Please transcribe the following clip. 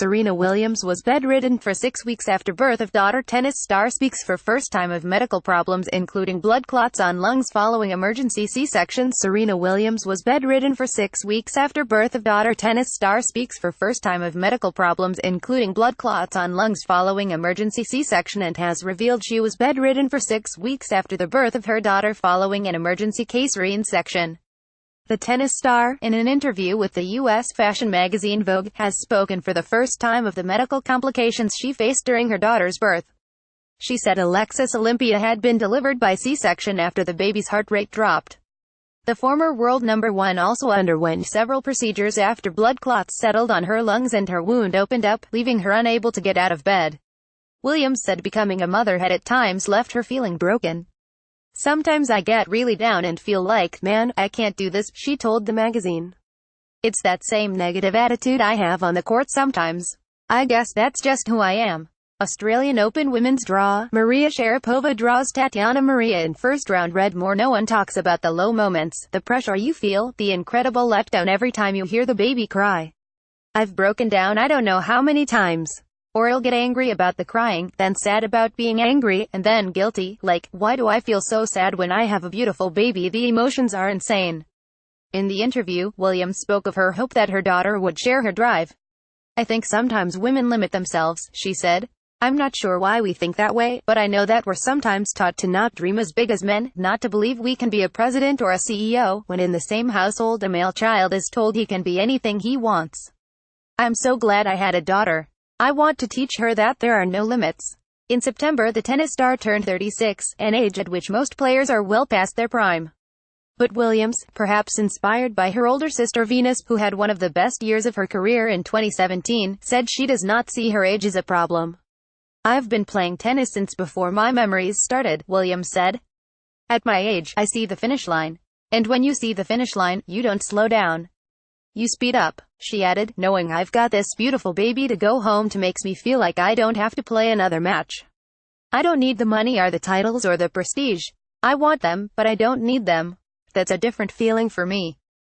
Serena Williams was bedridden for 6 weeks after birth of daughter. Tennis star speaks for first time of medical problems including blood clots on lungs following emergency C-section. Serena Williams was bedridden for 6 weeks after birth of daughter. Tennis star speaks for first time of medical problems including blood clots on lungs following emergency C-section and has revealed she was bedridden for 6 weeks after the birth of her daughter following an emergency cesarean section. The tennis star, in an interview with the U.S. fashion magazine Vogue, has spoken for the first time of the medical complications she faced during her daughter's birth. She said Alexis Olympia had been delivered by C-section after the baby's heart rate dropped. The former world number one also underwent several procedures after blood clots settled on her lungs and her wound opened up, leaving her unable to get out of bed. Williams said becoming a mother had at times left her feeling broken. "Sometimes I get really down and feel like, man, I can't do this," she told the magazine. "It's that same negative attitude I have on the court sometimes. I guess that's just who I am." Australian Open women's draw, Maria Sharapova draws Tatiana Maria in first round. Read more. No one talks about the low moments, the pressure you feel, the incredible letdown every time you hear the baby cry. I've broken down I don't know how many times. Or I'll get angry about the crying, then sad about being angry, and then guilty, like, why do I feel so sad when I have a beautiful baby? The emotions are insane. In the interview, Williams spoke of her hope that her daughter would share her drive. "I think sometimes women limit themselves," she said. "I'm not sure why we think that way, but I know that we're sometimes taught to not dream as big as men, not to believe we can be a president or a CEO, when in the same household a male child is told he can be anything he wants. I'm so glad I had a daughter. I want to teach her that there are no limits." In September, the tennis star turned 36, an age at which most players are well past their prime. But Williams, perhaps inspired by her older sister Venus, who had one of the best years of her career in 2017, said she does not see her age as a problem. "I've been playing tennis since before my memories started," Williams said. "At my age, I see the finish line. And when you see the finish line, you don't slow down. You speed up," she added, "knowing I've got this beautiful baby to go home to makes me feel like I don't have to play another match. I don't need the money or the titles or the prestige. I want them, but I don't need them. That's a different feeling for me."